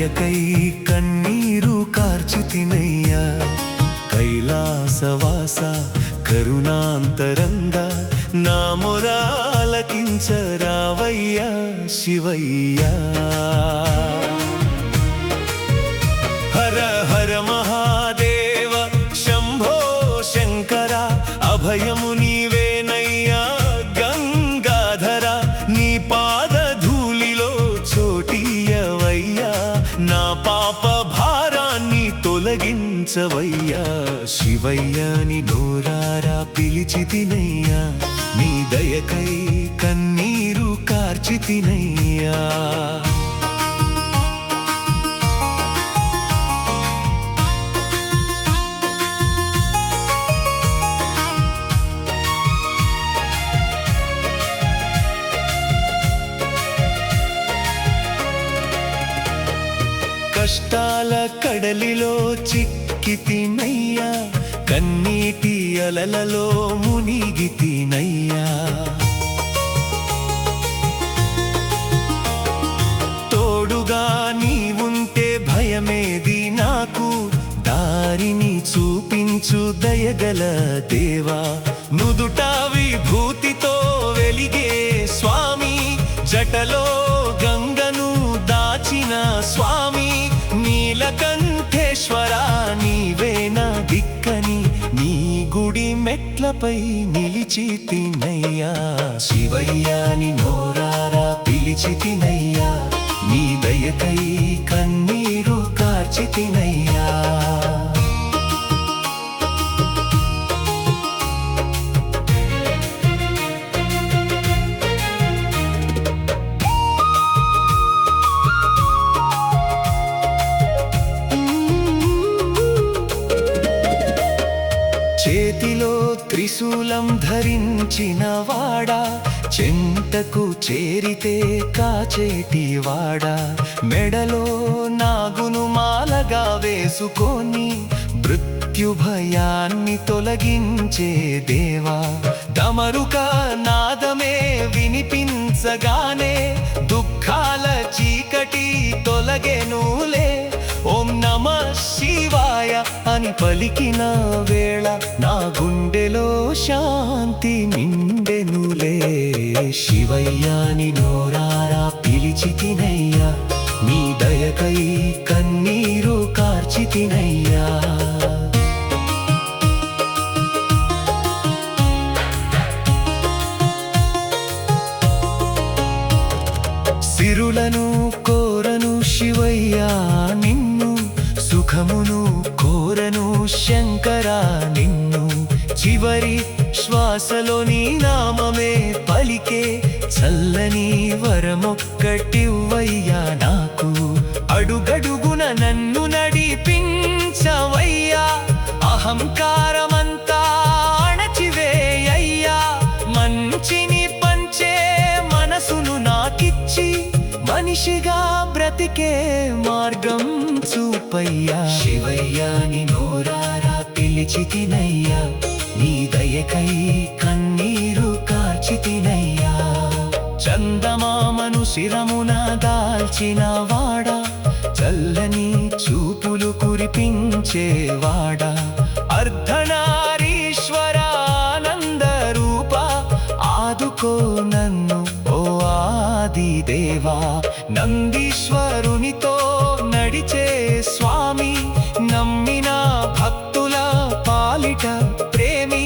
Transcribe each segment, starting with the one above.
దయకై కన్నీరు కార్చితినయ్యా కైలాసవాస కరుణాంతరంగా నా మొరాలకించరావయ్యా శివయ్యా హర హర మహాదేవ శంభో శంకర అభయము నీవేనయ్యా గంగాధర నీ పాద ధూళిలో చోటియవయ్యా నా పాప భారాన్ని తొలగించవయ్యా శివయ్యాని నోరారా పిలిచితినయ్యా నీ దయకై కన్నీరు కార్చితినయ్యా కష్టాల కడలిలో చిక్కితినయ్యా కన్నీటి అలలలో మునిగితినయ్యా తోడుగా నీవుంటే భయమేది నాకు దారిని చూపించు దయగల దేవా నుదుట విభూతితో వెలిగే స్వామి జటలో గంగను దాచిన స్వామి నీలకంఠేశ్వర నీవేనా దిక్కని నీ గుడి మెట్లపై నిలిచితినయ్యా శివయ్యాని నోరారా పిలిచితినయ్యా నీ దయకై కన్నీరు కార్చితినయ్యా చేతిలో త్రిశూలం ధరించిన వాడా చెంతకు చేరితే కాచేటివాడా మెడలో నాగును మాలగా వేసుకొని మృత్యుభయాన్ని తొలగించే దేవా డమరుక నాదమే వినిపించగానే దుఃఖాల చీకటి తొలగెనులే ఓం నమః శివాయ అని పలికిన వేళ నా గుండెలో శాంతి నిండెనులే శివయ్యాని నోరారా పిలిచితినయ్యా నీ దయకై కన్నీరు కార్చితినయ్యా సిరులను కోరను శివయ్యా నిన్ను సుఖమును కోరను శంకరా నిన్ను చివరి శ్వాసలో నీ నామమే పలికే చల్లని వరమొక్కటివ్వయ్యా నాకు అడుగడుగున నన్ను నడిపించవయ్యా అహంకారమంతా అణచివేయ్యా మంచిని పంచే మనసును నాకిచ్చి మనిషిగా బ్రతికే మార్గం చూపయ్యా శివయ్యాని నోరారా పిలిచితినయ్యా నీ దయకై కన్నీరు కార్చితినయ్యా చందమామను శిరమున దాల్చిన వాడా చల్లని చూపులు కురిపించేవాడా అర్ధనారీశ్వర ఆనంద రూప ఆదుకో నన్ను ఓ ఆది దేవా నందీశ్వరునితో నడిచే స్వామి నమ్మిన భక్తుల పాలిట ప్రేమి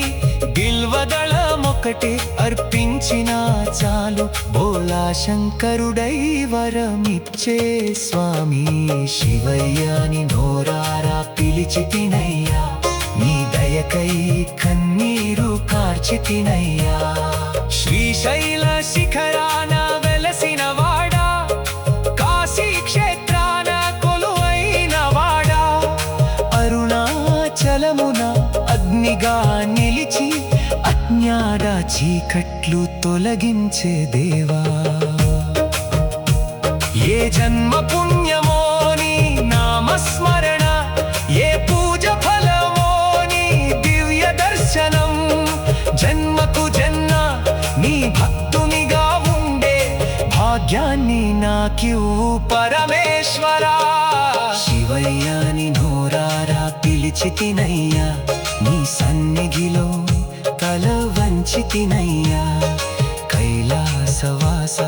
బిల్వదళమొకటి అర్పించిన చాలు బోలా శంకరుడై వరమిచ్చే స్వామి శివయ్యాని నోరారా పిలిచితినయ్యా నీ దయకై కన్నీరు కార్చితినయ్యా శ్రీశైల శిఖరాన వెలసిన వాడా కాశీ క్షేత్రాన కొలువైన వాడా అరుణాచలమున అగ్నిగా నిలిచి అజ్ఞాన చీకట్లు తొలగించే దేవా ఏ జన్మ పుణ్యమో నీ నామస్మరణ ఏ పూజ ఫలమో నీ దివ్య దర్శనం జన్మకు జన్మ నీ భక్తునిగా ఉండే భాగ్యాన్ని నాకివ్వు పరమేశ్వరా కొలిచితినయ్యా నీ సన్నిధిలో తల వంచితినయ్యా కైలాసవాస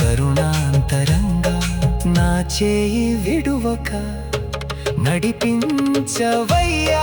కరుణాంతరంగా నా చేయి విడువక నడిపించవయ్యా